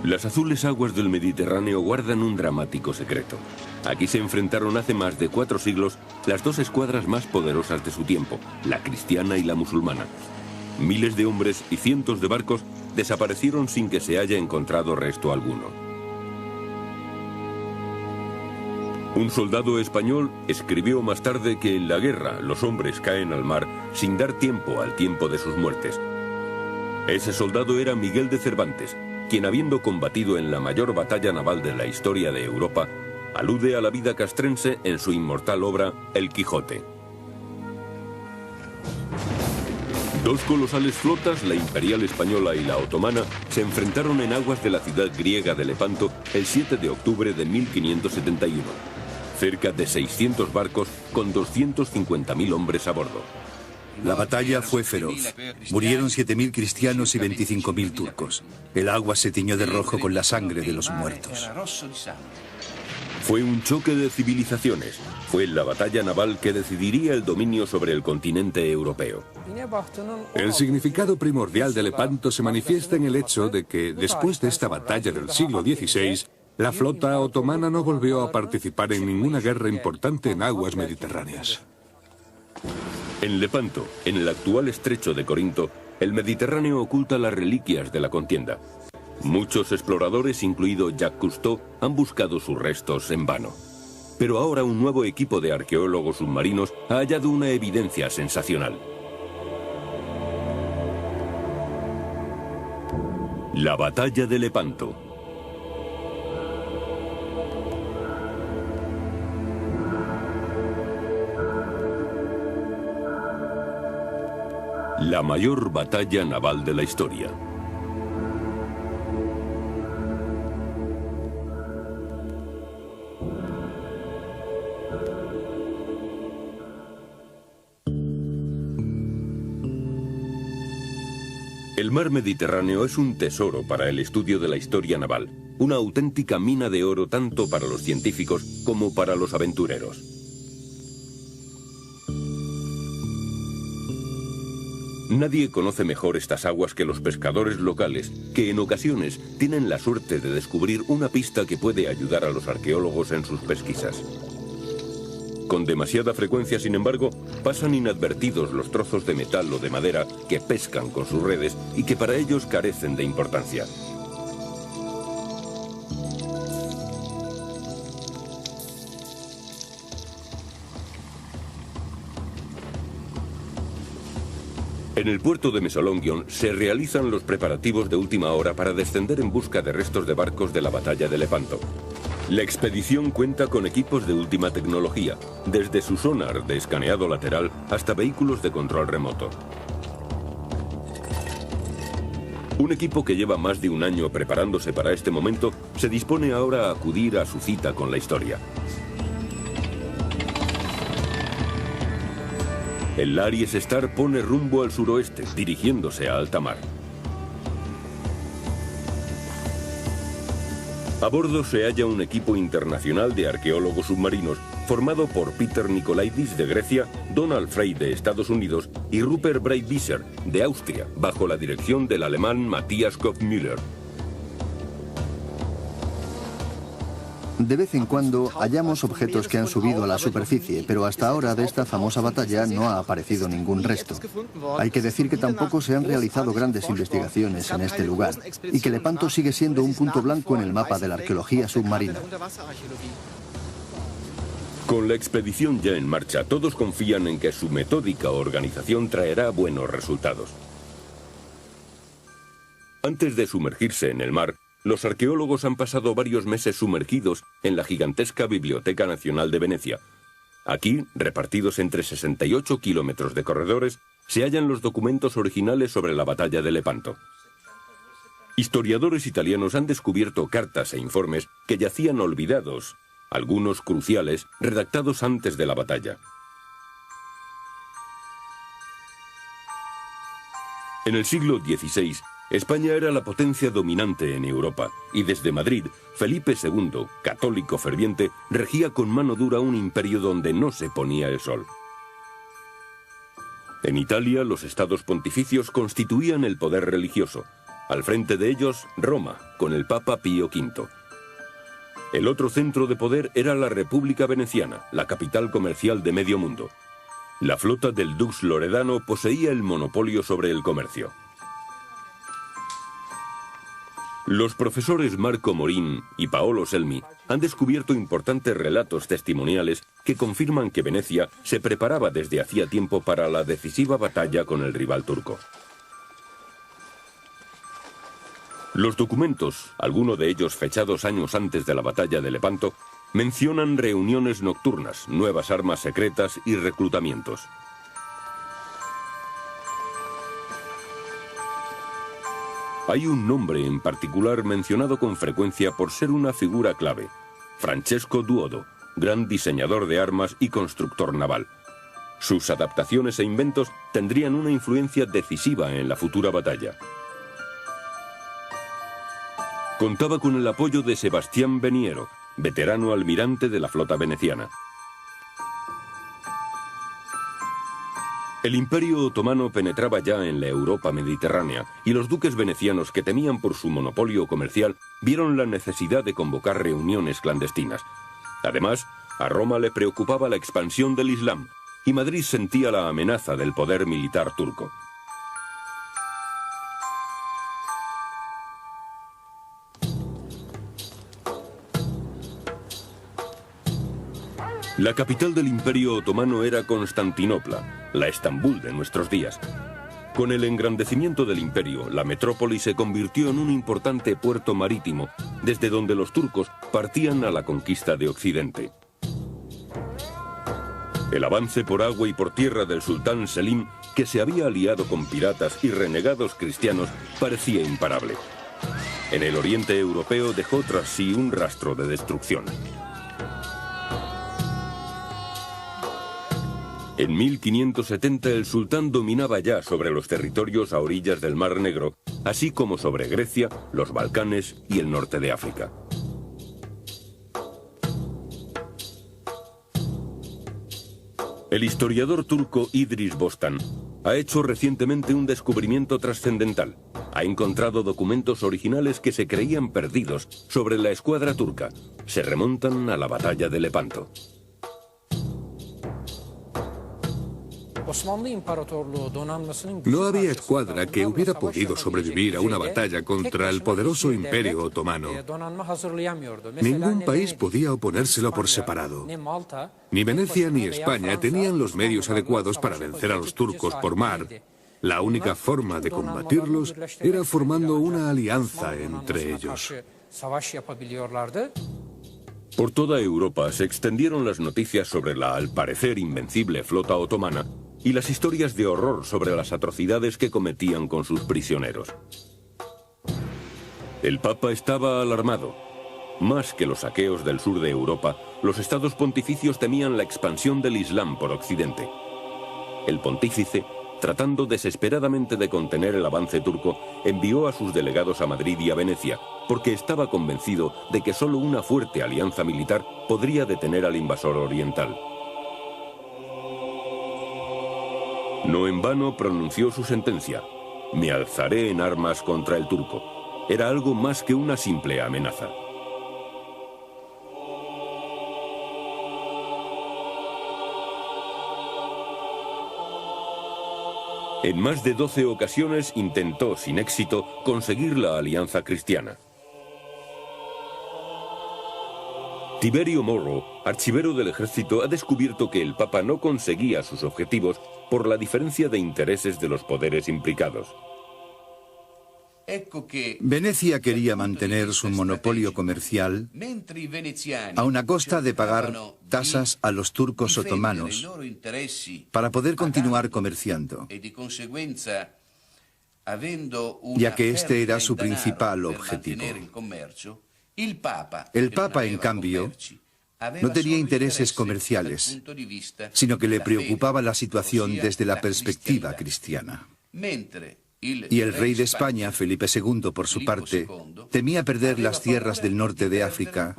Las azules aguas del Mediterráneo guardan un dramático secreto. Aquí se enfrentaron hace más de 4 siglos las dos escuadras más poderosas de su tiempo, la cristiana y la musulmana. Miles de hombres y cientos de barcos desaparecieron sin que se haya encontrado resto alguno. Un soldado español escribió más tarde que en la guerra los hombres caen al mar sin dar tiempo al tiempo de sus muertes. Ese soldado era Miguel de Cervantes, quien, habiendo combatido en la mayor batalla naval de la historia de Europa, alude a la vida castrense en su inmortal obra El Quijote. Dos colosales flotas, la imperial española y la otomana, se enfrentaron en aguas de la ciudad griega de Lepanto el 7 de octubre de 1571. Cerca de 600 barcos con 250.000 hombres a bordo. La batalla fue feroz. Murieron 7.000 cristianos y 25.000 turcos. El agua se tiñó de rojo con la sangre de los muertos. Fue un choque de civilizaciones. Fue la batalla naval que decidiría el dominio sobre el continente europeo. El significado primordial de Lepanto se manifiesta en el hecho de que, después de esta batalla del siglo XVI, la flota otomana no volvió a participar en ninguna guerra importante en aguas mediterráneas. En Lepanto, en el actual estrecho de Corinto, el Mediterráneo oculta las reliquias de la contienda. Muchos exploradores, incluido Jacques Cousteau, han buscado sus restos en vano. Pero ahora un nuevo equipo de arqueólogos submarinos ha hallado una evidencia sensacional. La batalla de Lepanto. La mayor batalla naval de la historia. El mar Mediterráneo es un tesoro para el estudio de la historia naval, una auténtica mina de oro tanto para los científicos como para los aventureros. Nadie conoce mejor estas aguas que los pescadores locales, que en ocasiones tienen la suerte de descubrir una pista que puede ayudar a los arqueólogos en sus pesquisas. Con demasiada frecuencia, sin embargo, pasan inadvertidos los trozos de metal o de madera que pescan con sus redes y que para ellos carecen de importancia. En el puerto de Mesolongion se realizan los preparativos de última hora para descender en busca de restos de barcos de la batalla de Lepanto. La expedición cuenta con equipos de última tecnología, desde su sonar de escaneado lateral hasta vehículos de control remoto. Un equipo que lleva más de un año preparándose para este momento se dispone ahora a acudir a su cita con la historia. El Aries Star pone rumbo al suroeste, dirigiéndose a alta mar. A bordo se halla un equipo internacional de arqueólogos submarinos, formado por Peter Nikolaidis de Grecia, Donald Frey de Estados Unidos y Rupert Breitbieser de Austria, bajo la dirección del alemán Matthias Kopfmüller. De vez en cuando hallamos objetos que han subido a la superficie, pero hasta ahora de esta famosa batalla no ha aparecido ningún resto. Hay que decir que tampoco se han realizado grandes investigaciones en este lugar y que Lepanto sigue siendo un punto blanco en el mapa de la arqueología submarina. Con la expedición ya en marcha, todos confían en que su metódica organización traerá buenos resultados. Antes de sumergirse en el mar, los arqueólogos han pasado varios meses sumergidos en la gigantesca Biblioteca Nacional de Venecia. Aquí, repartidos entre 68 kilómetros de corredores, se hallan los documentos originales sobre la batalla de Lepanto. Historiadores italianos han descubierto cartas e informes que yacían olvidados, algunos cruciales, redactados antes de la batalla. En el siglo XVI, España era la potencia dominante en Europa, y desde Madrid, Felipe II, católico ferviente, regía con mano dura un imperio donde no se ponía el sol. En Italia, los estados pontificios constituían el poder religioso. Al frente de ellos, Roma, con el Papa Pío V. El otro centro de poder era la República Veneciana, la capital comercial de medio mundo. La flota del Dux Loredano poseía el monopolio sobre el comercio. Los profesores Marco Morín y Paolo Selmi han descubierto importantes relatos testimoniales que confirman que Venecia se preparaba desde hacía tiempo para la decisiva batalla con el rival turco. Los documentos, algunos de ellos fechados años antes de la batalla de Lepanto, mencionan reuniones nocturnas, nuevas armas secretas y reclutamientos. Hay un nombre en particular mencionado con frecuencia por ser una figura clave: Francesco Duodo, gran diseñador de armas y constructor naval. Sus adaptaciones e inventos tendrían una influencia decisiva en la futura batalla. Contaba con el apoyo de Sebastián Veniero, veterano almirante de la flota veneciana. El Imperio Otomano penetraba ya en la Europa mediterránea y los duques venecianos, que temían por su monopolio comercial, vieron la necesidad de convocar reuniones clandestinas. Además, a Roma le preocupaba la expansión del Islam y Madrid sentía la amenaza del poder militar turco. La capital del Imperio Otomano era Constantinopla, la Estambul de nuestros días. Con el engrandecimiento del imperio, la metrópoli se convirtió en un importante puerto marítimo, desde donde los turcos partían a la conquista de Occidente. El avance por agua y por tierra del sultán Selim, que se había aliado con piratas y renegados cristianos, parecía imparable. En el oriente europeo dejó tras sí un rastro de destrucción. En 1570 el sultán dominaba ya sobre los territorios a orillas del Mar Negro, así como sobre Grecia, los Balcanes y el norte de África. El historiador turco Idris Bostan ha hecho recientemente un descubrimiento trascendental. Ha encontrado documentos originales que se creían perdidos sobre la escuadra turca. Se remontan a la batalla de Lepanto. No había escuadra que hubiera podido sobrevivir a una batalla contra el poderoso Imperio Otomano. Ningún país podía oponérselo por separado. Ni Venecia ni España tenían los medios adecuados para vencer a los turcos por mar. La única forma de combatirlos era formando una alianza entre ellos. Por toda Europa se extendieron las noticias sobre la, al parecer, invencible flota otomana y las historias de horror sobre las atrocidades que cometían con sus prisioneros. El Papa estaba alarmado. Más que los saqueos del sur de Europa, los estados pontificios temían la expansión del Islam por Occidente. El pontífice, tratando desesperadamente de contener el avance turco, envió a sus delegados a Madrid y a Venecia, porque estaba convencido de que solo una fuerte alianza militar podría detener al invasor oriental. No en vano pronunció su sentencia: me alzaré en armas contra el turco. Era algo más que una simple amenaza. En más de 12 ocasiones intentó, sin éxito, conseguir la alianza cristiana. Tiberio Moro, archivero del ejército, ha descubierto que el Papa no conseguía sus objetivos por la diferencia de intereses de los poderes implicados. Venecia quería mantener su monopolio comercial a una costa de pagar tasas a los turcos otomanos para poder continuar comerciando, ya que este era su principal objetivo. El Papa, en cambio, no tenía intereses comerciales, sino que le preocupaba la situación desde la perspectiva cristiana. Y el rey de España, Felipe II, por su parte, temía perder las tierras del norte de África,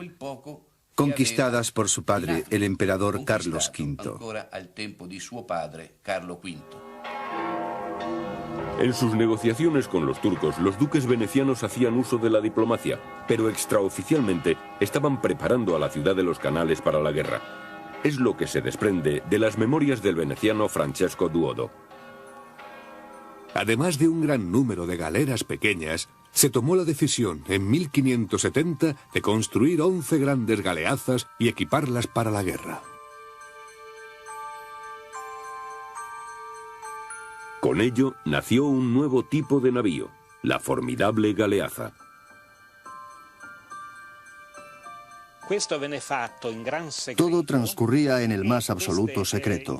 conquistadas por su padre, el emperador Carlos V. En sus negociaciones con los turcos, los duques venecianos hacían uso de la diplomacia, pero extraoficialmente estaban preparando a la ciudad de los canales para la guerra. Es lo que se desprende de las memorias del veneciano Francesco Duodo. Además de un gran número de galeras pequeñas, se tomó la decisión en 1570 de construir 11 grandes galeazas y equiparlas para la guerra. Con ello nació un nuevo tipo de navío, la formidable galeaza. Todo transcurría en el más absoluto secreto.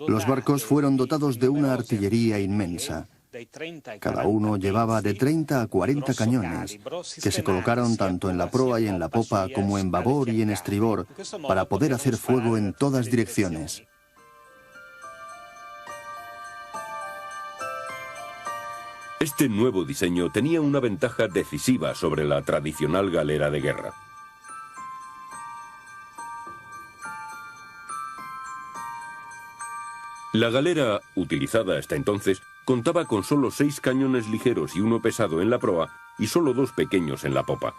Los barcos fueron dotados de una artillería inmensa. Cada uno llevaba de 30 a 40 cañones, que se colocaron tanto en la proa y en la popa como en babor y en estribor, para poder hacer fuego en todas direcciones. Este nuevo diseño tenía una ventaja decisiva sobre la tradicional galera de guerra. La galera, utilizada hasta entonces, contaba con solo 6 cañones ligeros y uno pesado en la proa y solo 2 pequeños en la popa.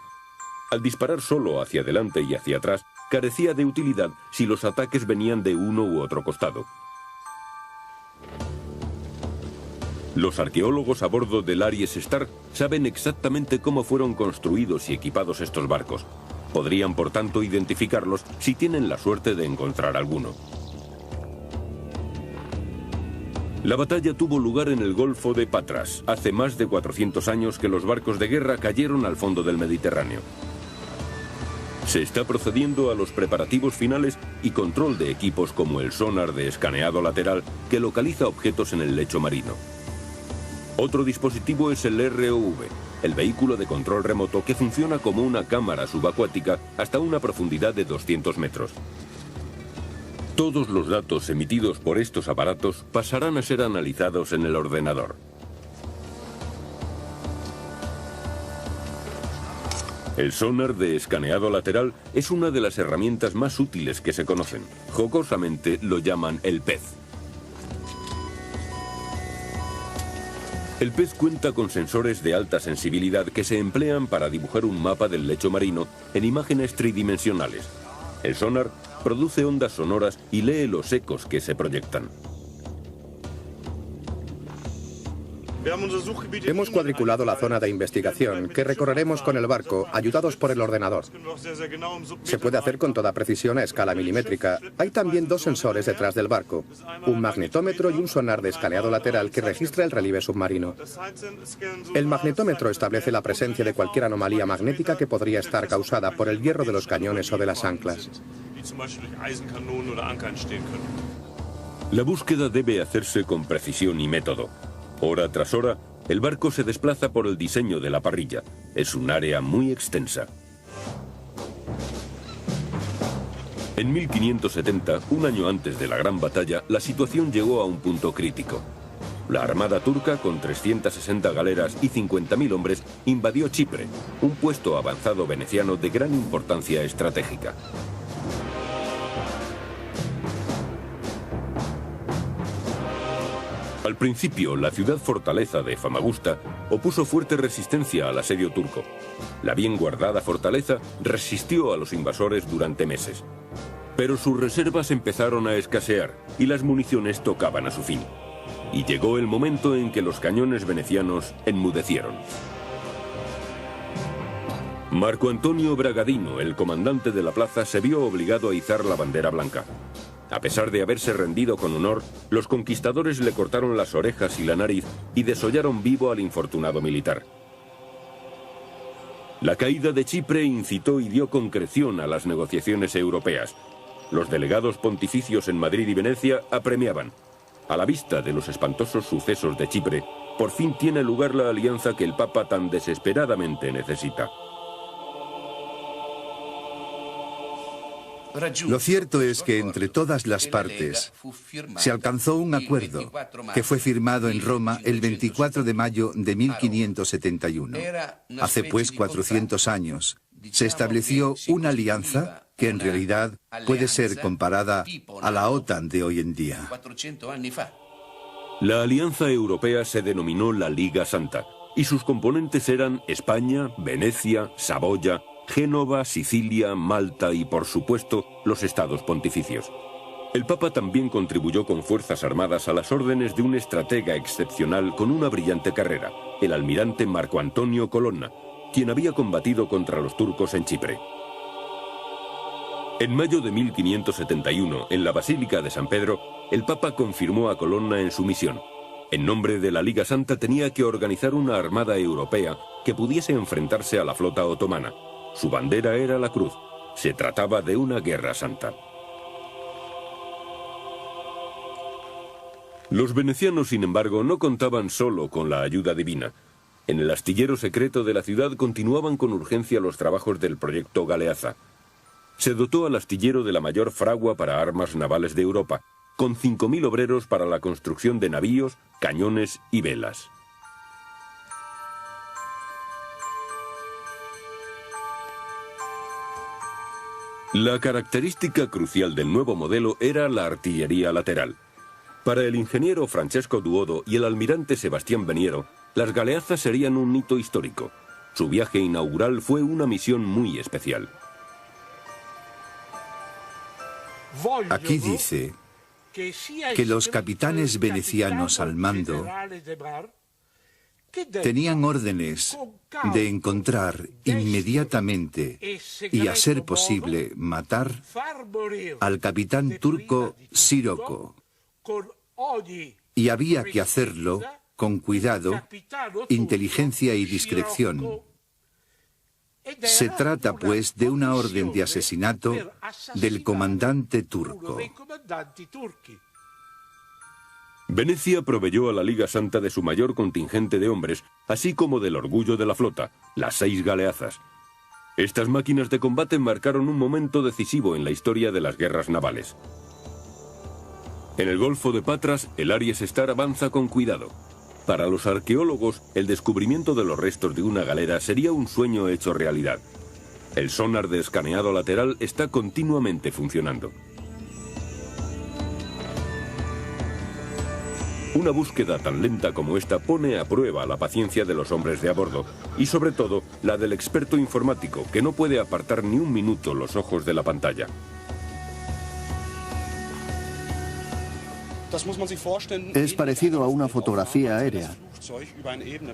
Al disparar solo hacia adelante y hacia atrás, carecía de utilidad si los ataques venían de uno u otro costado. Los arqueólogos a bordo del Aries Star saben exactamente cómo fueron construidos y equipados estos barcos. Podrían, por tanto, identificarlos si tienen la suerte de encontrar alguno. La batalla tuvo lugar en el Golfo de Patras. Hace más de 400 años que los barcos de guerra cayeron al fondo del Mediterráneo. Se está procediendo a los preparativos finales y control de equipos como el sonar de escaneado lateral que localiza objetos en el lecho marino. Otro dispositivo es el ROV, el vehículo de control remoto que funciona como una cámara subacuática hasta una profundidad de 200 metros. Todos los datos emitidos por estos aparatos pasarán a ser analizados en el ordenador. El sonar de escaneado lateral es una de las herramientas más útiles que se conocen. Jocosamente lo llaman el pez. El pez cuenta con sensores de alta sensibilidad que se emplean para dibujar un mapa del lecho marino en imágenes tridimensionales. El sonar produce ondas sonoras y lee los ecos que se proyectan. Hemos cuadriculado la zona de investigación que recorreremos con el barco, ayudados por el ordenador. Se puede hacer con toda precisión a escala milimétrica. Hay también 2 sensores detrás del barco, un magnetómetro y un sonar de escaneado lateral que registra el relieve submarino. El magnetómetro establece la presencia de cualquier anomalía magnética que podría estar causada por el hierro de los cañones o de las anclas. La búsqueda debe hacerse con precisión y método. Hora tras hora, el barco se desplaza por el diseño de la parrilla. Es un área muy extensa. En 1570, un año antes de la Gran Batalla, la situación llegó a un punto crítico. La armada turca, con 360 galeras y 50.000 hombres, invadió Chipre, un puesto avanzado veneciano de gran importancia estratégica. Al principio, la ciudad fortaleza de Famagusta opuso fuerte resistencia al asedio turco. La bien guardada fortaleza resistió a los invasores durante meses. Pero sus reservas empezaron a escasear y las municiones tocaban a su fin. Y llegó el momento en que los cañones venecianos enmudecieron. Marco Antonio Bragadino, el comandante de la plaza, se vio obligado a izar la bandera blanca. A pesar de haberse rendido con honor, los conquistadores le cortaron las orejas y la nariz y desollaron vivo al infortunado militar. La caída de Chipre incitó y dio concreción a las negociaciones europeas. Los delegados pontificios en Madrid y Venecia apremiaban. A la vista de los espantosos sucesos de Chipre, por fin tiene lugar la alianza que el Papa tan desesperadamente necesita. Lo cierto es que entre todas las partes se alcanzó un acuerdo que fue firmado en Roma el 24 de mayo de 1571. Hace pues 400 años se estableció una alianza que en realidad puede ser comparada a la OTAN de hoy en día. La Alianza Europea se denominó la Liga Santa, y sus componentes eran España, Venecia, Saboya, Génova, Sicilia, Malta y, por supuesto, los estados pontificios. El Papa también contribuyó con fuerzas armadas a las órdenes de un estratega excepcional con una brillante carrera, el almirante Marco Antonio Colonna, quien había combatido contra los turcos en Chipre. En mayo de 1571, en la Basílica de San Pedro, el Papa confirmó a Colonna en su misión. En nombre de la Liga Santa tenía que organizar una armada europea que pudiese enfrentarse a la flota otomana. Su bandera era la cruz. Se trataba de una guerra santa. Los venecianos, sin embargo, no contaban solo con la ayuda divina. En el astillero secreto de la ciudad continuaban con urgencia los trabajos del proyecto Galeazza. Se dotó al astillero de la mayor fragua para armas navales de Europa, con 5.000 obreros para la construcción de navíos, cañones y velas. La característica crucial del nuevo modelo era la artillería lateral. Para el ingeniero Francesco Duodo y el almirante Sebastián Veniero, las galeazas serían un hito histórico. Su viaje inaugural fue una misión muy especial. Aquí dice que los capitanes venecianos al mando tenían órdenes de encontrar inmediatamente y, a ser posible, matar al capitán turco Siroco. Y había que hacerlo con cuidado, inteligencia y discreción. Se trata, pues, de una orden de asesinato del comandante turco. Venecia proveyó a la Liga Santa de su mayor contingente de hombres, así como del orgullo de la flota, las 6 galeazas. Estas máquinas de combate marcaron un momento decisivo en la historia de las guerras navales. En el Golfo de Patras, el Aries Star avanza con cuidado. Para los arqueólogos, el descubrimiento de los restos de una galera sería un sueño hecho realidad. El sonar de escaneado lateral está continuamente funcionando. Una búsqueda tan lenta como esta pone a prueba la paciencia de los hombres de a bordo y, sobre todo, la del experto informático, que no puede apartar ni un minuto los ojos de la pantalla. Es parecido a una fotografía aérea,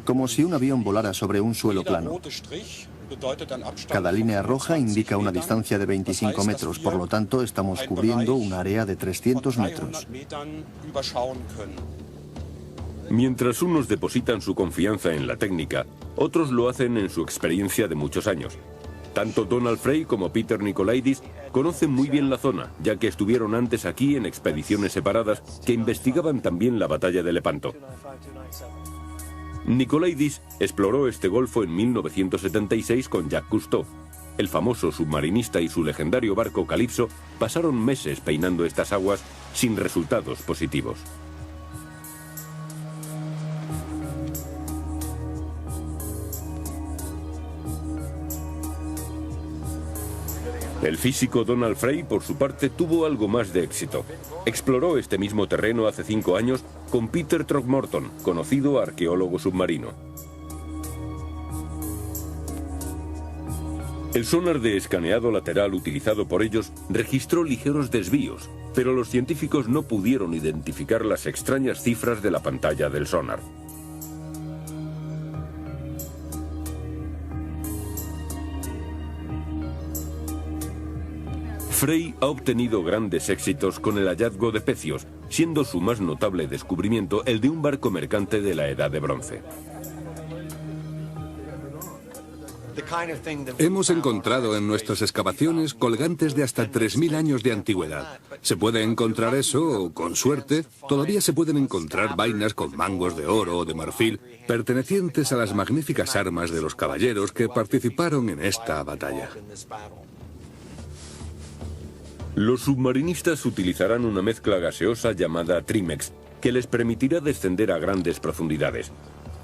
como si un avión volara sobre un suelo plano. Cada línea roja indica una distancia de 25 metros, por lo tanto estamos cubriendo un área de 300 metros. Mientras unos depositan su confianza en la técnica, otros lo hacen en su experiencia de muchos años. Tanto Donald Frey como Peter Nikolaidis conocen muy bien la zona, ya que estuvieron antes aquí en expediciones separadas que investigaban también la batalla de Lepanto. Nikolaidis exploró este golfo en 1976 con Jacques Cousteau. El famoso submarinista y su legendario barco Calypso pasaron meses peinando estas aguas sin resultados positivos. El físico Donald Frey, por su parte, tuvo algo más de éxito. Exploró este mismo terreno hace 5 años con Peter Throckmorton, conocido arqueólogo submarino. El sonar de escaneado lateral utilizado por ellos registró ligeros desvíos, pero los científicos no pudieron identificar las extrañas cifras de la pantalla del sonar. Frey ha obtenido grandes éxitos con el hallazgo de pecios, siendo su más notable descubrimiento el de un barco mercante de la Edad de Bronce. Hemos encontrado en nuestras excavaciones colgantes de hasta 3.000 años de antigüedad. Se puede encontrar eso, o con suerte, todavía se pueden encontrar vainas con mangos de oro o de marfil, pertenecientes a las magníficas armas de los caballeros que participaron en esta batalla. Los submarinistas utilizarán una mezcla gaseosa llamada Trimex, que les permitirá descender a grandes profundidades.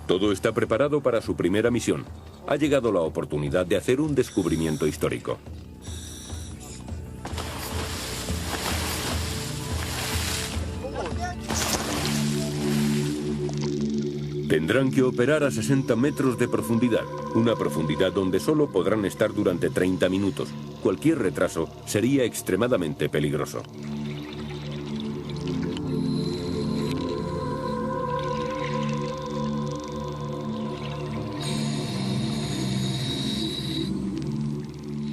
Todo está preparado para su primera misión. Ha llegado la oportunidad de hacer un descubrimiento histórico. Tendrán que operar a 60 metros de profundidad, una profundidad donde solo podrán estar durante 30 minutos. Cualquier retraso sería extremadamente peligroso.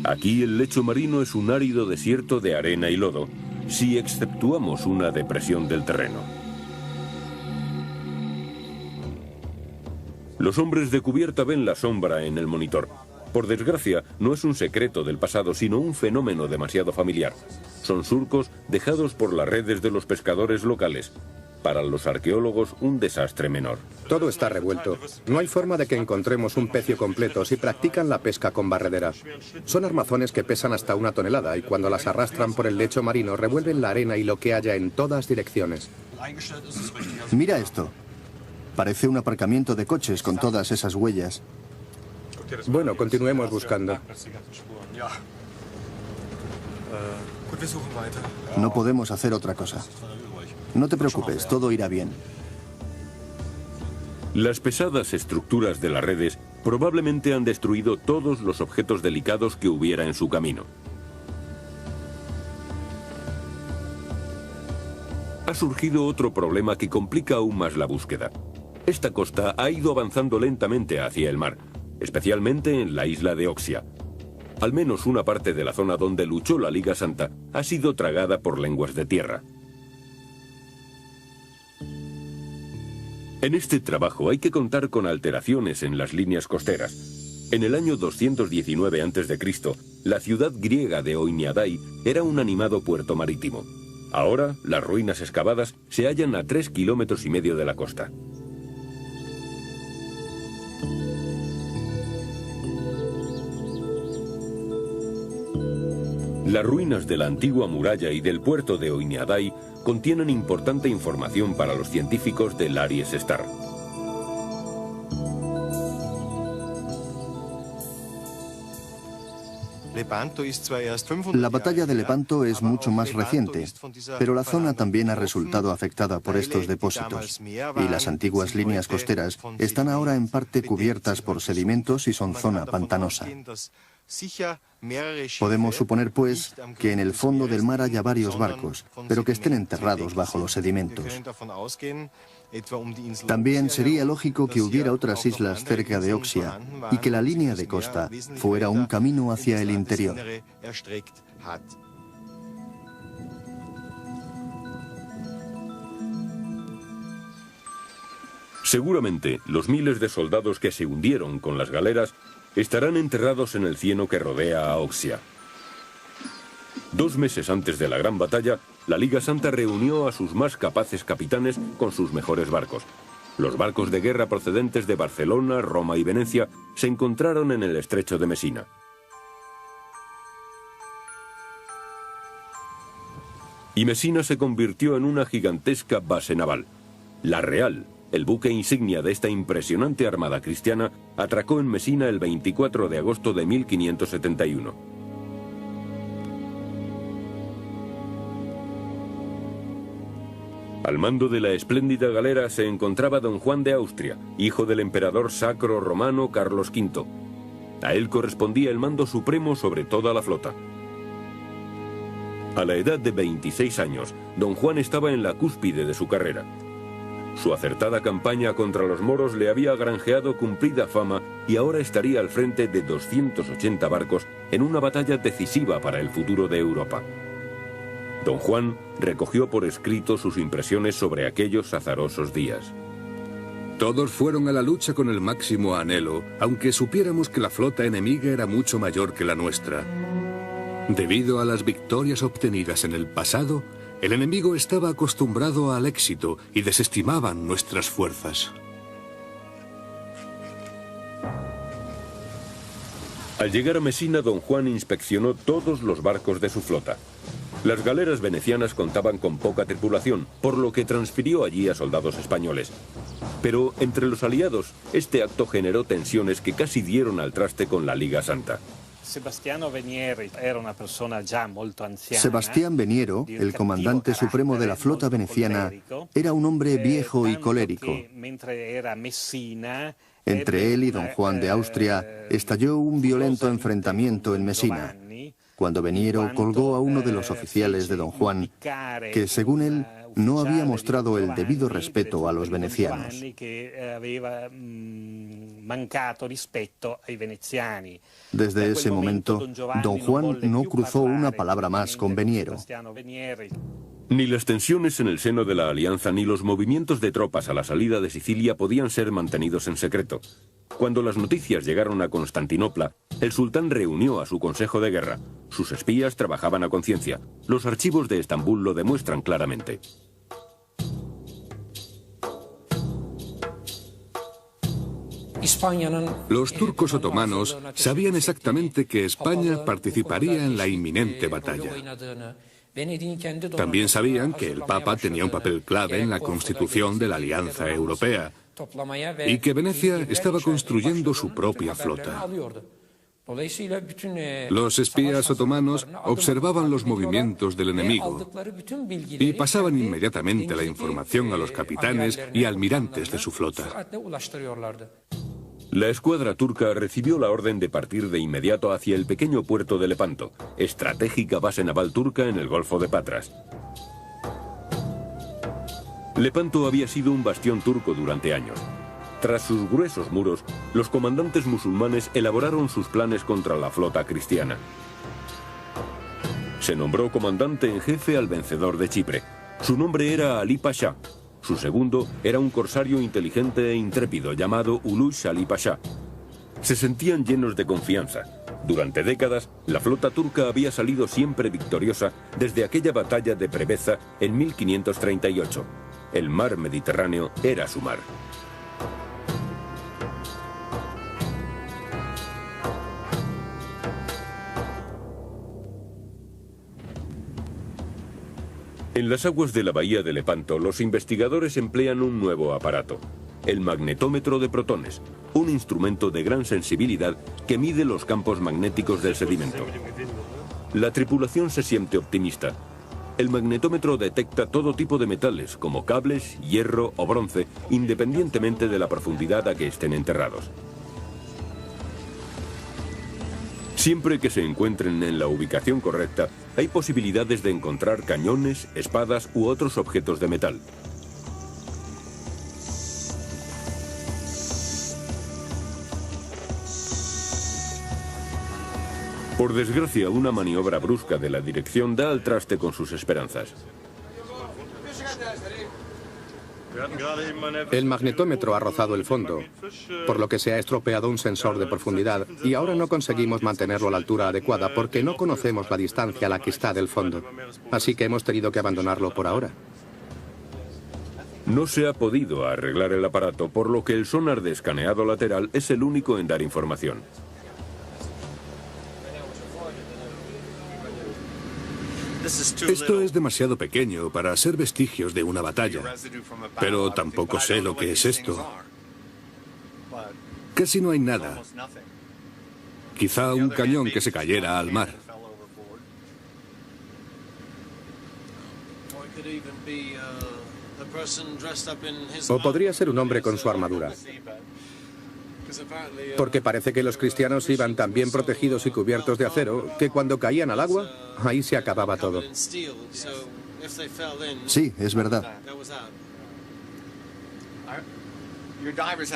Aquí el lecho marino es un árido desierto de arena y lodo, si exceptuamos una depresión del terreno. Los hombres de cubierta ven la sombra en el monitor. Por desgracia, no es un secreto del pasado, sino un fenómeno demasiado familiar. Son surcos dejados por las redes de los pescadores locales. Para los arqueólogos, un desastre menor. Todo está revuelto. No hay forma de que encontremos un pecio completo si practican la pesca con barredera. Son armazones que pesan hasta 1 tonelada y cuando las arrastran por el lecho marino revuelven la arena y lo que haya en todas direcciones. Mira esto. Parece un aparcamiento de coches con todas esas huellas. Bueno, continuemos buscando. No podemos hacer otra cosa. No te preocupes, todo irá bien. Las pesadas estructuras de las redes probablemente han destruido todos los objetos delicados que hubiera en su camino. Ha surgido otro problema que complica aún más la búsqueda. Esta costa ha ido avanzando lentamente hacia el mar, especialmente en la isla de Oxia. Al menos una parte de la zona donde luchó la Liga Santa ha sido tragada por lenguas de tierra. En este trabajo hay que contar con alteraciones en las líneas costeras. En el año 219 a.C., la ciudad griega de Oiniadai era un animado puerto marítimo. Ahora, las ruinas excavadas se hallan a 3,5 kilómetros de la costa. Las ruinas de la antigua muralla y del puerto de Oiniadai contienen importante información para los científicos del Aries Star. La batalla de Lepanto es mucho más reciente, pero la zona también ha resultado afectada por estos depósitos, y las antiguas líneas costeras están ahora en parte cubiertas por sedimentos y son zona pantanosa. Podemos suponer, pues, que en el fondo del mar haya varios barcos, pero que estén enterrados bajo los sedimentos. También sería lógico que hubiera otras islas cerca de Oxia y que la línea de costa fuera un camino hacia el interior. Seguramente, los miles de soldados que se hundieron con las galeras estarán enterrados en el cieno que rodea a Oxia. 2 meses antes de la gran batalla, la Liga Santa reunió a sus más capaces capitanes con sus mejores barcos. Los barcos de guerra procedentes de Barcelona, Roma y Venecia se encontraron en el estrecho de Mesina. Y Mesina se convirtió en una gigantesca base naval. La Real, el buque insignia de esta impresionante armada cristiana, atracó en Mesina el 24 de agosto de 1571. Al mando de la espléndida galera se encontraba don Juan de Austria, hijo del emperador sacro romano Carlos V. A él correspondía el mando supremo sobre toda la flota. A la edad de 26 años, don Juan estaba en la cúspide de su carrera. Su acertada campaña contra los moros le había granjeado cumplida fama y ahora estaría al frente de 280 barcos en una batalla decisiva para el futuro de Europa. Don Juan recogió por escrito sus impresiones sobre aquellos azarosos días. Todos fueron a la lucha con el máximo anhelo, aunque supiéramos que la flota enemiga era mucho mayor que la nuestra. Debido a las victorias obtenidas en el pasado, el enemigo estaba acostumbrado al éxito y desestimaban nuestras fuerzas. Al llegar a Mesina, don Juan inspeccionó todos los barcos de su flota. Las galeras venecianas contaban con poca tripulación, por lo que transfirió allí a soldados españoles. Pero entre los aliados, este acto generó tensiones que casi dieron al traste con la Liga Santa. Sebastián Veniero, el comandante supremo de la flota veneciana, era un hombre viejo y colérico. Entre él y don Juan de Austria estalló un violento enfrentamiento en Mesina, cuando Veniero colgó a uno de los oficiales de don Juan, que según él no había mostrado el debido respeto a los venecianos. Desde ese momento, don Juan no cruzó una palabra más con Veniero. Ni las tensiones en el seno de la alianza ni los movimientos de tropas a la salida de Sicilia podían ser mantenidos en secreto. Cuando las noticias llegaron a Constantinopla, el sultán reunió a su consejo de guerra. Sus espías trabajaban a conciencia. Los archivos de Estambul lo demuestran claramente. Los turcos otomanos sabían exactamente que España participaría en la inminente batalla. También sabían que el Papa tenía un papel clave en la constitución de la Alianza Europea y que Venecia estaba construyendo su propia flota. Los espías otomanos observaban los movimientos del enemigo y pasaban inmediatamente la información a los capitanes y almirantes de su flota. La escuadra turca recibió la orden de partir de inmediato hacia el pequeño puerto de Lepanto, estratégica base naval turca en el Golfo de Patras. Lepanto había sido un bastión turco durante años. Tras sus gruesos muros, los comandantes musulmanes elaboraron sus planes contra la flota cristiana. Se nombró comandante en jefe al vencedor de Chipre. Su nombre era Ali Pasha. Su segundo era un corsario inteligente e intrépido llamado Ulush Ali Pasha. Se sentían llenos de confianza. Durante décadas, la flota turca había salido siempre victoriosa desde aquella batalla de Preveza en 1538. El mar Mediterráneo era su mar. En las aguas de la bahía de Lepanto, los investigadores emplean un nuevo aparato, el magnetómetro de protones, un instrumento de gran sensibilidad que mide los campos magnéticos del sedimento. La tripulación se siente optimista. El magnetómetro detecta todo tipo de metales, como cables, hierro o bronce, independientemente de la profundidad a que estén enterrados. Siempre que se encuentren en la ubicación correcta, hay posibilidades de encontrar cañones, espadas u otros objetos de metal. Por desgracia, una maniobra brusca de la dirección da al traste con sus esperanzas. El magnetómetro ha rozado el fondo, por lo que se ha estropeado un sensor de profundidad y ahora no conseguimos mantenerlo a la altura adecuada porque no conocemos la distancia a la que está del fondo. Así que hemos tenido que abandonarlo por ahora. No se ha podido arreglar el aparato, por lo que el sonar de escaneado lateral es el único en dar información. Esto es demasiado pequeño para ser vestigios de una batalla, pero tampoco sé lo que es esto. Casi no hay nada. Quizá un cañón que se cayera al mar. O podría ser un hombre con su armadura. Porque parece que los cristianos iban tan bien protegidos y cubiertos de acero que cuando caían al agua, ahí se acababa todo. Sí, es verdad.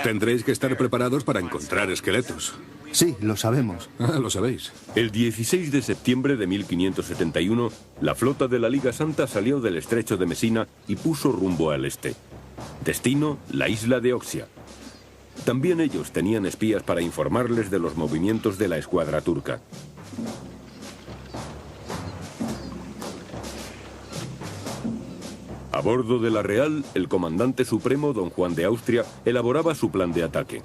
Tendréis que estar preparados para encontrar esqueletos. Sí, lo sabemos. Ah, lo sabéis. El 16 de septiembre de 1571, la flota de la Liga Santa salió del estrecho de Mesina y puso rumbo al este. Destino, la isla de Oxia. También ellos tenían espías para informarles de los movimientos de la escuadra turca. A bordo de la Real, el comandante supremo, don Juan de Austria, elaboraba su plan de ataque.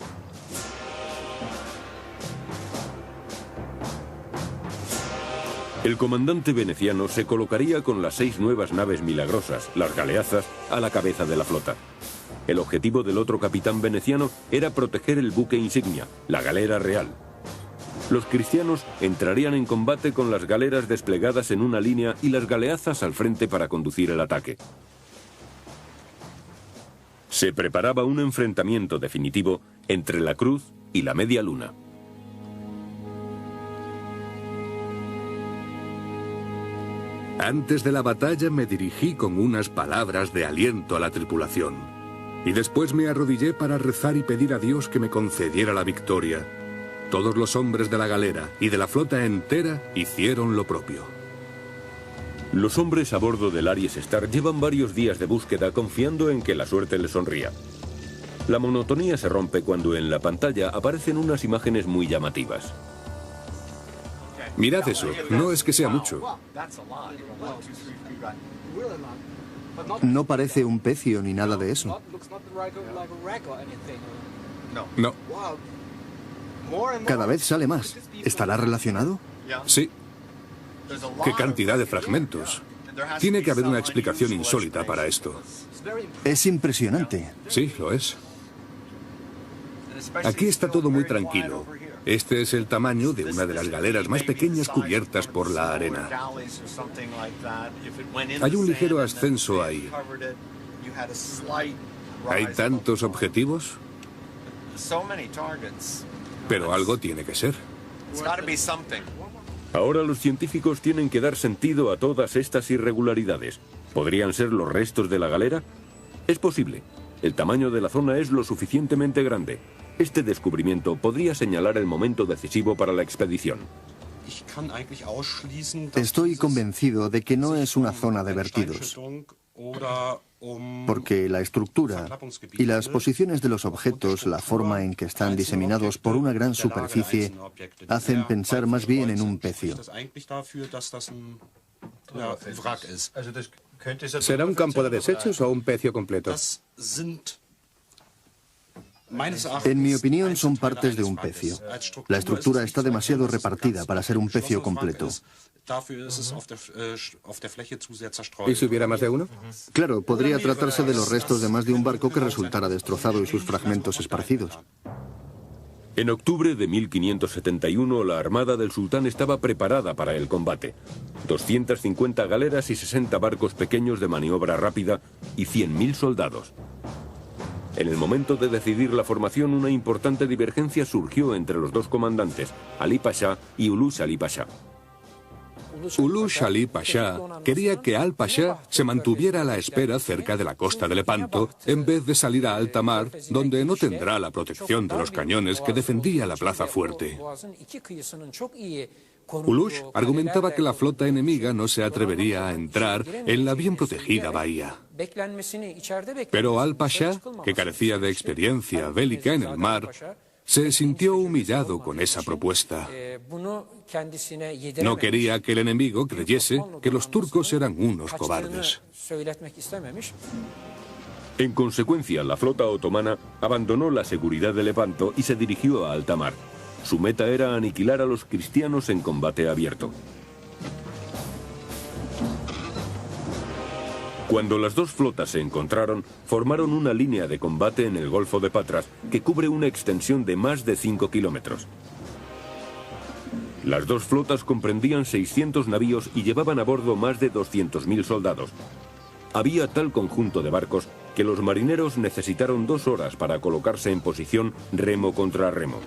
El comandante veneciano se colocaría con las 6 nuevas naves milagrosas, las galeazas, a la cabeza de la flota. El objetivo del otro capitán veneciano era proteger el buque insignia, la galera real. Los cristianos entrarían en combate con las galeras desplegadas en una línea y las galeazas al frente para conducir el ataque. Se preparaba un enfrentamiento definitivo entre la Cruz y la Media Luna. Antes de la batalla me dirigí con unas palabras de aliento a la tripulación. Y después me arrodillé para rezar y pedir a Dios que me concediera la victoria. Todos los hombres de la galera y de la flota entera hicieron lo propio. Los hombres a bordo del Aries Star llevan varios días de búsqueda confiando en que la suerte les sonría. La monotonía se rompe cuando en la pantalla aparecen unas imágenes muy llamativas. Mirad eso, no es que sea mucho. No parece un pecio ni nada de eso. No. Cada vez sale más. ¿Estará relacionado? Sí. ¡Qué cantidad de fragmentos! Tiene que haber una explicación insólita para esto. Es impresionante. Sí, lo es. Aquí está todo muy tranquilo. Este es el tamaño de una de las galeras más pequeñas cubiertas por la arena. Hay un ligero ascenso ahí. ¿Hay tantos objetivos? Pero algo tiene que ser. Ahora los científicos tienen que dar sentido a todas estas irregularidades. ¿Podrían ser los restos de la galera? Es posible. El tamaño de la zona es lo suficientemente grande. Este descubrimiento podría señalar el momento decisivo para la expedición. Estoy convencido de que no es una zona de vertidos, porque la estructura y las posiciones de los objetos, la forma en que están diseminados por una gran superficie, hacen pensar más bien en un pecio. ¿Será un campo de desechos o un pecio completo? En mi opinión, son partes de un pecio. La estructura está demasiado repartida para ser un pecio completo. ¿Y si hubiera más de uno? Claro, podría tratarse de los restos de más de un barco que resultara destrozado y sus fragmentos esparcidos. En octubre de 1571, la armada del sultán estaba preparada para el combate. 250 galeras y 60 barcos pequeños de maniobra rápida y 100.000 soldados. En el momento de decidir la formación, una importante divergencia surgió entre los dos comandantes, Ali Pasha y Ulus Ali Pasha. Ulus Ali Pasha quería que Al Pasha se mantuviera a la espera cerca de la costa de Lepanto, en vez de salir a alta mar, donde no tendrá la protección de los cañones que defendía la plaza fuerte. Ulus argumentaba que la flota enemiga no se atrevería a entrar en la bien protegida bahía. Pero Al Pasha, que carecía de experiencia bélica en el mar, se sintió humillado con esa propuesta. No quería que el enemigo creyese que los turcos eran unos cobardes. En consecuencia, la flota otomana abandonó la seguridad de Lepanto y se dirigió a alta mar. Su meta era aniquilar a los cristianos en combate abierto. Cuando las dos flotas se encontraron, formaron una línea de combate en el Golfo de Patras que cubre una extensión de más de 5 kilómetros. Las dos flotas comprendían 600 navíos y llevaban a bordo más de 200.000 soldados. Había tal conjunto de barcos que los marineros necesitaron 2 horas para colocarse en posición remo contra remo.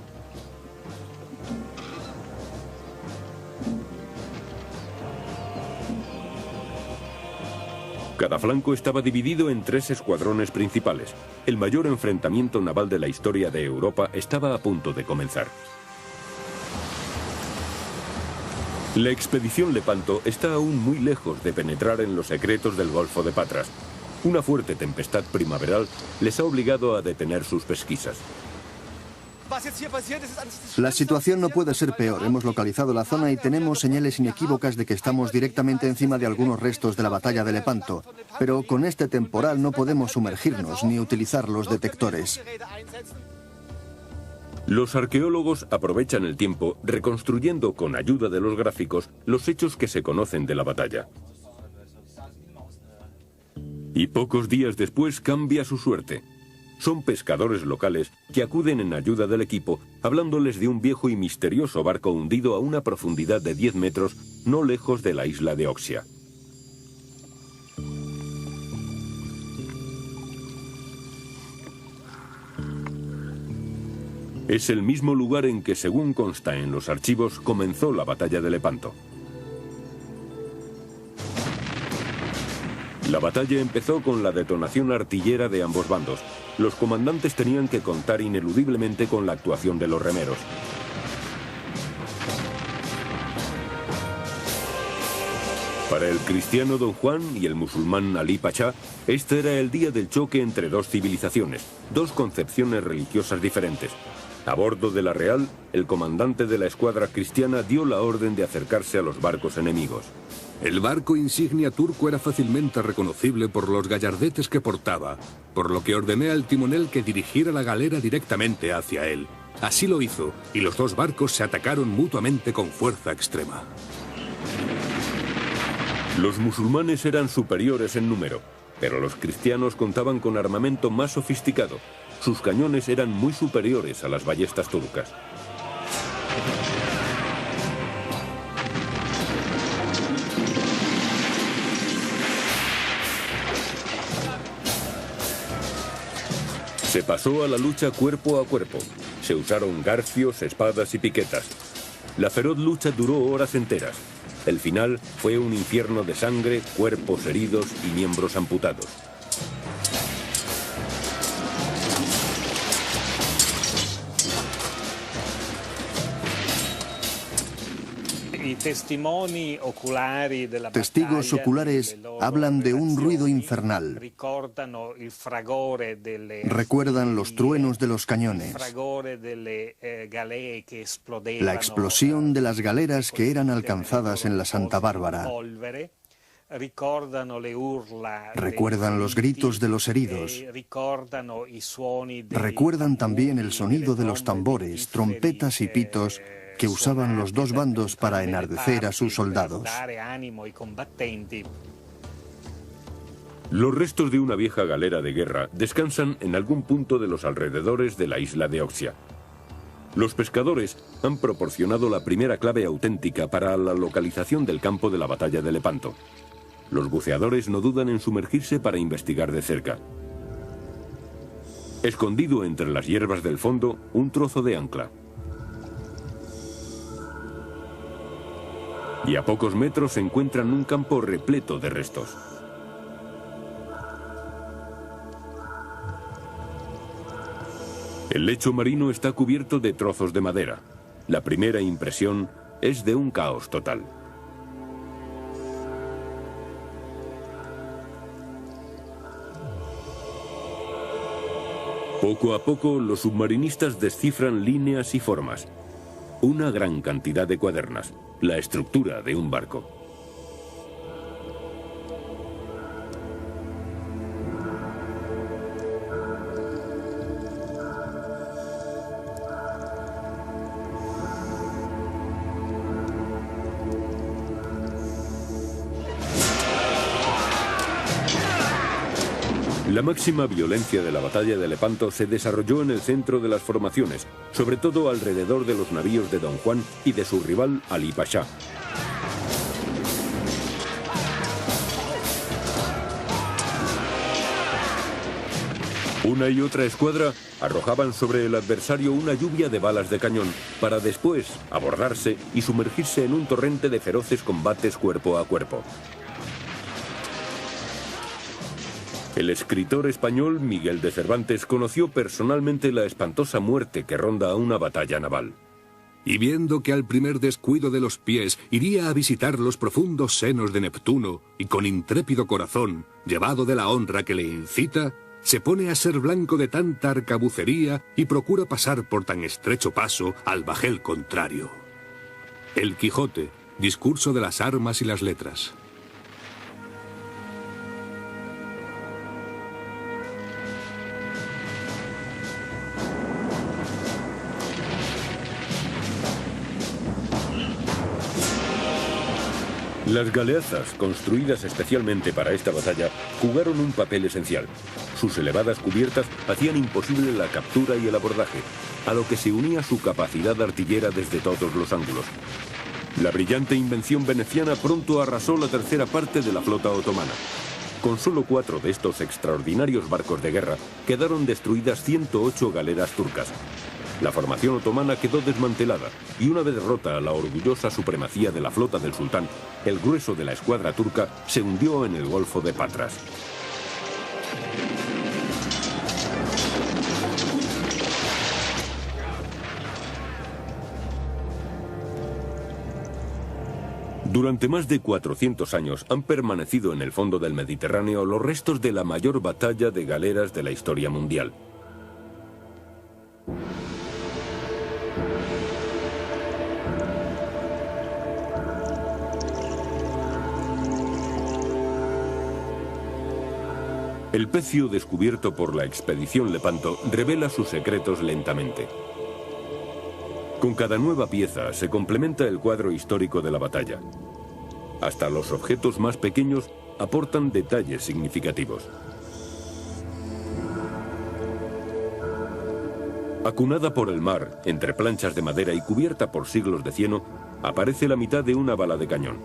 Cada flanco estaba dividido en 3 escuadrones principales. El mayor enfrentamiento naval de la historia de Europa estaba a punto de comenzar. La expedición Lepanto está aún muy lejos de penetrar en los secretos del Golfo de Patras. Una fuerte tempestad primaveral les ha obligado a detener sus pesquisas. La situación no puede ser peor. Hemos localizado la zona y tenemos señales inequívocas de que estamos directamente encima de algunos restos de la batalla de Lepanto. Pero con este temporal no podemos sumergirnos ni utilizar los detectores. Los arqueólogos aprovechan el tiempo reconstruyendo con ayuda de los gráficos los hechos que se conocen de la batalla. Y pocos días después cambia su suerte. son pescadores locales que acuden en ayuda del equipo, hablándoles de un viejo y misterioso barco hundido a una profundidad de 10 metros, no lejos de la isla de Oxia. Es el mismo lugar en que, según consta en los archivos, comenzó la batalla de Lepanto. La batalla empezó con la detonación artillera de ambos bandos. Los comandantes tenían que contar ineludiblemente con la actuación de los remeros. Para el cristiano Don Juan y el musulmán Ali Pachá, este era el día del choque entre dos civilizaciones, dos concepciones religiosas diferentes. A bordo de la Real, el comandante de la escuadra cristiana dio la orden de acercarse a los barcos enemigos. El barco insignia turco era fácilmente reconocible por los gallardetes que portaba, por lo que ordené al timonel que dirigiera la galera directamente hacia él. Así lo hizo, y los dos barcos se atacaron mutuamente con fuerza extrema. Los musulmanes eran superiores en número, pero los cristianos contaban con armamento más sofisticado. Sus cañones eran muy superiores a las ballestas turcas. Se pasó a la lucha cuerpo a cuerpo. Se usaron garfios, espadas y piquetas. La feroz lucha duró horas enteras. El final fue un infierno de sangre, cuerpos heridos y miembros amputados. Testigos oculares hablan de un ruido infernal. Recuerdan los truenos de los cañones, la explosión de las galeras que eran alcanzadas en la Santa Bárbara. Recuerdan los gritos de los heridos. Recuerdan también el sonido de los tambores, trompetas y pitos que usaban los dos bandos para enardecer a sus soldados. Los restos de una vieja galera de guerra descansan en algún punto de los alrededores de la isla de Oxia. Los pescadores han proporcionado la primera clave auténtica para la localización del campo de la batalla de Lepanto. Los buceadores no dudan en sumergirse para investigar de cerca. Escondido entre las hierbas del fondo, un trozo de ancla. Y a pocos metros se encuentran un campo repleto de restos. El lecho marino está cubierto de trozos de madera. La primera impresión es de un caos total. Poco a poco, los submarinistas descifran líneas y formas. Una gran cantidad de cuadernas, la estructura de un barco. La máxima violencia de la batalla de Lepanto se desarrolló en el centro de las formaciones, sobre todo alrededor de los navíos de Don Juan y de su rival Ali Pachá. Una y otra escuadra arrojaban sobre el adversario una lluvia de balas de cañón, para después abordarse y sumergirse en un torrente de feroces combates cuerpo a cuerpo. El escritor español Miguel de Cervantes conoció personalmente la espantosa muerte que ronda a una batalla naval. Y viendo que al primer descuido de los pies iría a visitar los profundos senos de Neptuno, y con intrépido corazón, llevado de la honra que le incita, se pone a ser blanco de tanta arcabucería y procura pasar por tan estrecho paso al bajel contrario. El Quijote, discurso de las armas y las letras. Las galeazas, construidas especialmente para esta batalla, jugaron un papel esencial. Sus elevadas cubiertas hacían imposible la captura y el abordaje, a lo que se unía su capacidad artillera desde todos los ángulos. La brillante invención veneciana pronto arrasó la tercera parte de la flota otomana. Con solo 4 de estos extraordinarios barcos de guerra, quedaron destruidas 108 galeras turcas. La formación otomana quedó desmantelada y una vez rota la orgullosa supremacía de la flota del sultán, el grueso de la escuadra turca se hundió en el Golfo de Patras. Durante más de 400 años han permanecido en el fondo del Mediterráneo los restos de la mayor batalla de galeras de la historia mundial. El pecio descubierto por la expedición Lepanto revela sus secretos lentamente. Con cada nueva pieza se complementa el cuadro histórico de la batalla. Hasta los objetos más pequeños aportan detalles significativos. Acunada por el mar, entre planchas de madera y cubierta por siglos de cieno, aparece la mitad de una bala de cañón.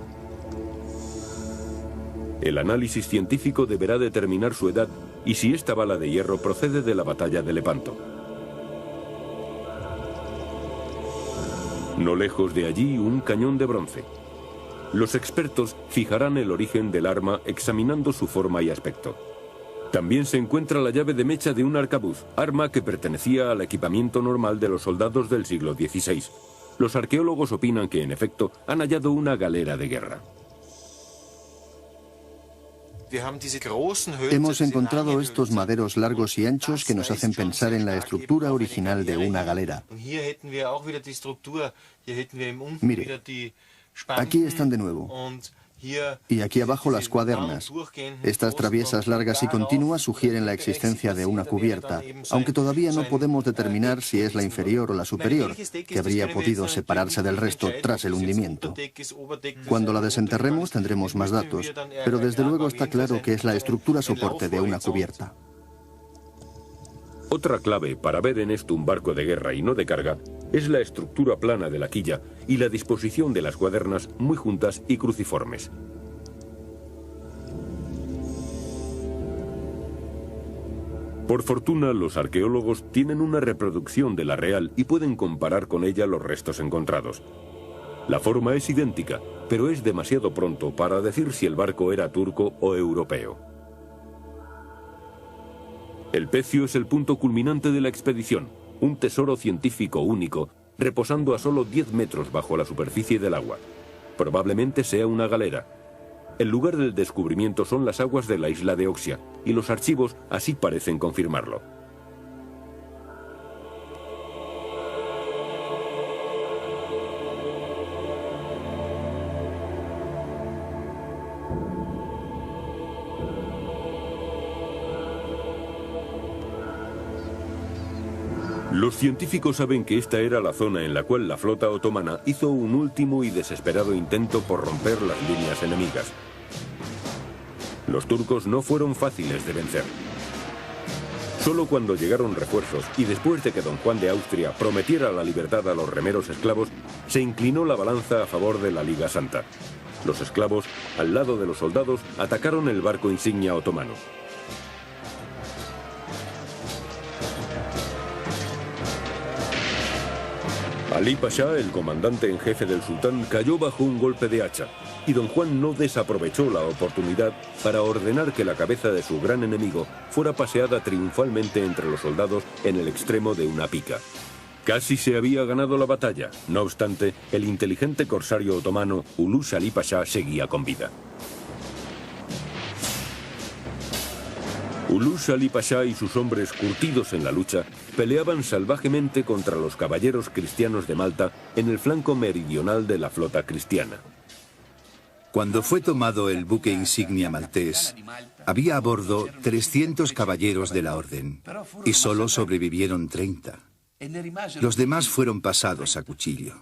El análisis científico deberá determinar su edad y si esta bala de hierro procede de la batalla de Lepanto. No lejos de allí, un cañón de bronce. Los expertos fijarán el origen del arma examinando su forma y aspecto. También se encuentra la llave de mecha de un arcabuz, arma que pertenecía al equipamiento normal de los soldados del siglo XVI. Los arqueólogos opinan que, en efecto, han hallado una galera de guerra. Hemos encontrado estos maderos largos y anchos que nos hacen pensar en la estructura original de una galera. Mire, aquí están de nuevo. Y aquí abajo las cuadernas. Estas traviesas largas y continuas sugieren la existencia de una cubierta, aunque todavía no podemos determinar si es la inferior o la superior, que habría podido separarse del resto tras el hundimiento. Cuando la desenterremos tendremos más datos, pero desde luego está claro que es la estructura soporte de una cubierta. Otra clave para ver en esto un barco de guerra y no de carga es la estructura plana de la quilla y la disposición de las cuadernas muy juntas y cruciformes. Por fortuna, los arqueólogos tienen una reproducción de la real y pueden comparar con ella los restos encontrados. La forma es idéntica, pero es demasiado pronto para decir si el barco era turco o europeo. El pecio es el punto culminante de la expedición, un tesoro científico único, reposando a solo 10 metros bajo la superficie del agua. Probablemente sea una galera. El lugar del descubrimiento son las aguas de la isla de Oxia, y los archivos así parecen confirmarlo. Los científicos saben que esta era la zona en la cual la flota otomana hizo un último y desesperado intento por romper las líneas enemigas. Los turcos no fueron fáciles de vencer. Solo cuando llegaron refuerzos y después de que don Juan de Austria prometiera la libertad a los remeros esclavos, se inclinó la balanza a favor de la Liga Santa. Los esclavos, al lado de los soldados, atacaron el barco insignia otomano. Ali Pasha, el comandante en jefe del sultán, cayó bajo un golpe de hacha, y don Juan no desaprovechó la oportunidad para ordenar que la cabeza de su gran enemigo fuera paseada triunfalmente entre los soldados en el extremo de una pica. Casi se había ganado la batalla, no obstante, el inteligente corsario otomano Ulus Ali Pasha seguía con vida. Ulus Ali Pasha y sus hombres curtidos en la lucha peleaban salvajemente contra los caballeros cristianos de Malta en el flanco meridional de la flota cristiana. Cuando fue tomado el buque insignia maltés, había a bordo 300 caballeros de la orden y solo sobrevivieron 30. Los demás fueron pasados a cuchillo.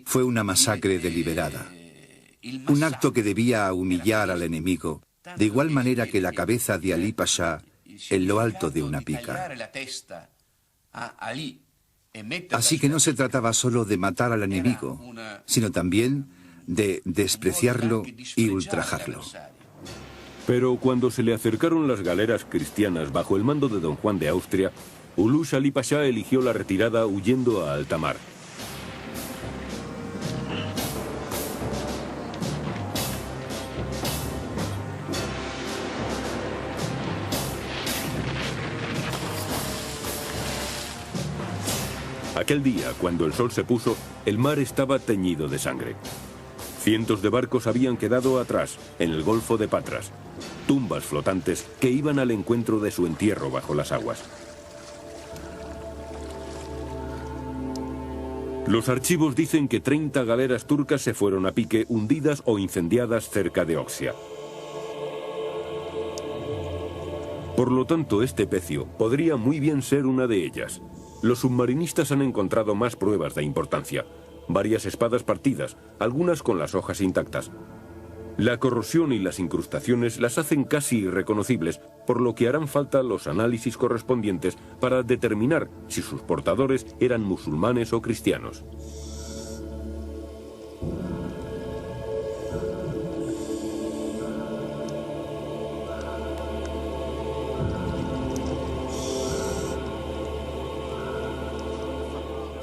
Fue una masacre deliberada, un acto que debía humillar al enemigo de igual manera que la cabeza de Ali Pasha en lo alto de una pica. Así que no se trataba solo de matar al enemigo, sino también de despreciarlo y ultrajarlo. Pero cuando se le acercaron las galeras cristianas bajo el mando de don Juan de Austria, Ulus Ali Pasha eligió la retirada huyendo a alta mar. Aquel día, cuando el sol se puso, el mar estaba teñido de sangre. Cientos de barcos habían quedado atrás, en el Golfo de Patras, tumbas flotantes que iban al encuentro de su entierro bajo las aguas. Los archivos dicen que 30 galeras turcas se fueron a pique, hundidas o incendiadas cerca de Oxia. Por lo tanto, este pecio podría muy bien ser una de ellas. Los submarinistas han encontrado más pruebas de importancia. Varias espadas partidas, algunas con las hojas intactas. La corrosión y las incrustaciones las hacen casi irreconocibles, por lo que harán falta los análisis correspondientes para determinar si sus portadores eran musulmanes o cristianos.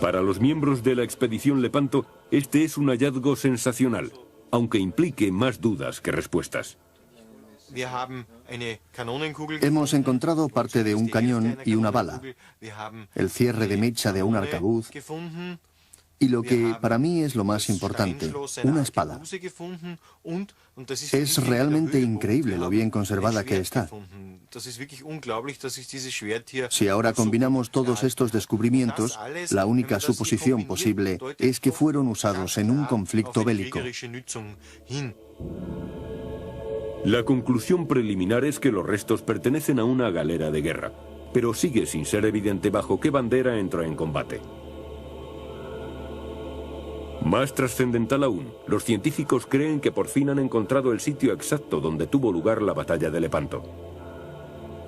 Para los miembros de la expedición Lepanto, este es un hallazgo sensacional, aunque implique más dudas que respuestas. Hemos encontrado parte de un cañón y una bala, el cierre de mecha de un arcabuz y lo que para mí es lo más importante, una espada. Es realmente increíble lo bien conservada que está. Si ahora combinamos todos estos descubrimientos, la única suposición posible es que fueron usados en un conflicto bélico. La conclusión preliminar es que los restos pertenecen a una galera de guerra, pero sigue sin ser evidente bajo qué bandera entró en combate. Más trascendental aún, los científicos creen que por fin han encontrado el sitio exacto donde tuvo lugar la batalla de Lepanto.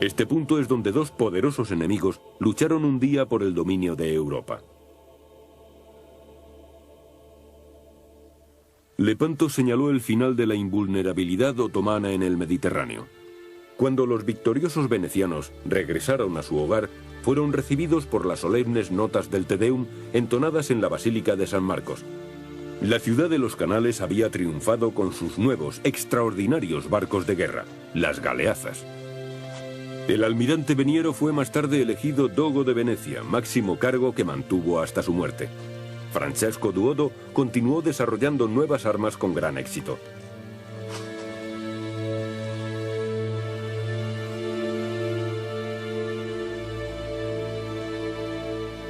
Este punto es donde dos poderosos enemigos lucharon un día por el dominio de Europa. Lepanto señaló el final de la invulnerabilidad otomana en el Mediterráneo. Cuando los victoriosos venecianos regresaron a su hogar, fueron recibidos por las solemnes notas del Te Deum entonadas en la Basílica de San Marcos. La ciudad de los canales había triunfado con sus nuevos, extraordinarios barcos de guerra, las galeazas. El almirante Veniero fue más tarde elegido dogo de Venecia, máximo cargo que mantuvo hasta su muerte. Francesco Duodo continuó desarrollando nuevas armas con gran éxito.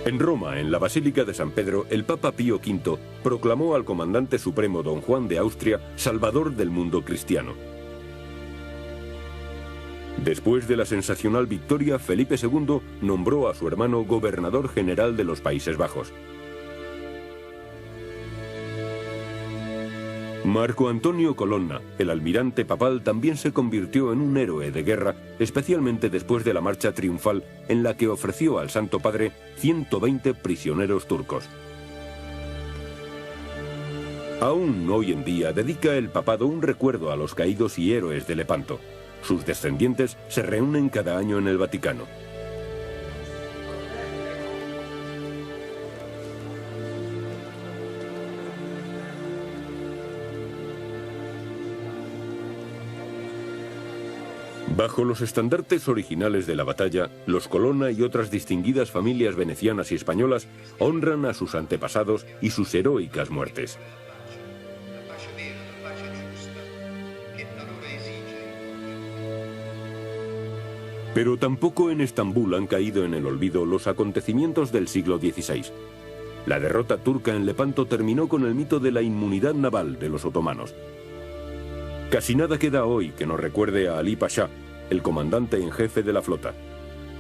En Roma, en la Basílica de San Pedro, el Papa Pío V proclamó al comandante supremo don Juan de Austria salvador del mundo cristiano. Después de la sensacional victoria, Felipe II nombró a su hermano gobernador general de los Países Bajos. Marco Antonio Colonna, el almirante papal, también se convirtió en un héroe de guerra, especialmente después de la marcha triunfal en la que ofreció al Santo Padre 120 prisioneros turcos. Aún hoy en día dedica el papado un recuerdo a los caídos y héroes de Lepanto. Sus descendientes se reúnen cada año en el Vaticano. Bajo los estandartes originales de la batalla, los Colonna y otras distinguidas familias venecianas y españolas honran a sus antepasados y sus heroicas muertes. Pero tampoco en Estambul han caído en el olvido los acontecimientos del siglo XVI. La derrota turca en Lepanto terminó con el mito de la inmunidad naval de los otomanos. Casi nada queda hoy que nos recuerde a Ali Pasha, el comandante en jefe de la flota.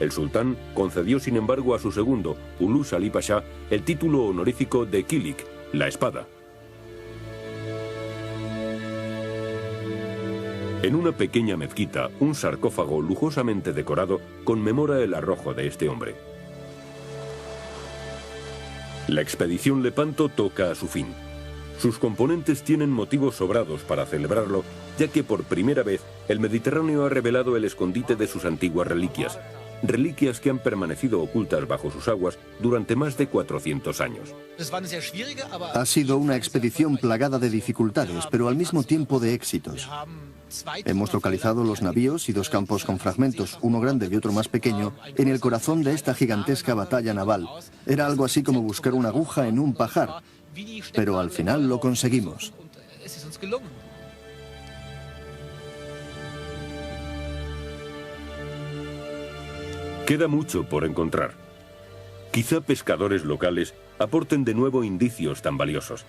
El sultán concedió sin embargo a su segundo, Ulus Ali Pasha, el título honorífico de Kilik, la espada. En una pequeña mezquita, un sarcófago lujosamente decorado conmemora el arrojo de este hombre. La expedición Lepanto toca a su fin. Sus componentes tienen motivos sobrados para celebrarlo, ya que por primera vez el Mediterráneo ha revelado el escondite de sus antiguas reliquias. Reliquias que han permanecido ocultas bajo sus aguas durante más de 400 años. Ha sido una expedición plagada de dificultades, pero al mismo tiempo de éxitos. Hemos localizado los navíos y 2 campos con fragmentos, uno grande y otro más pequeño, en el corazón de esta gigantesca batalla naval. Era algo así como buscar una aguja en un pajar, pero al final lo conseguimos. Queda mucho por encontrar. Quizá pescadores locales aporten de nuevo indicios tan valiosos.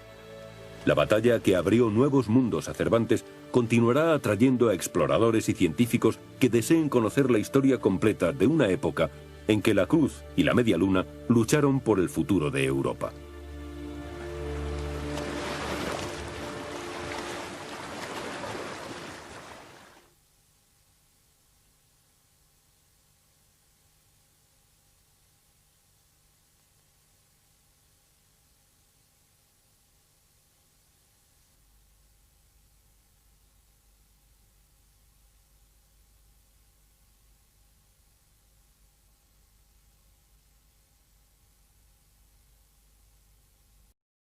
La batalla que abrió nuevos mundos a Cervantes continuará atrayendo a exploradores y científicos que deseen conocer la historia completa de una época en que la Cruz y la Media Luna lucharon por el futuro de Europa.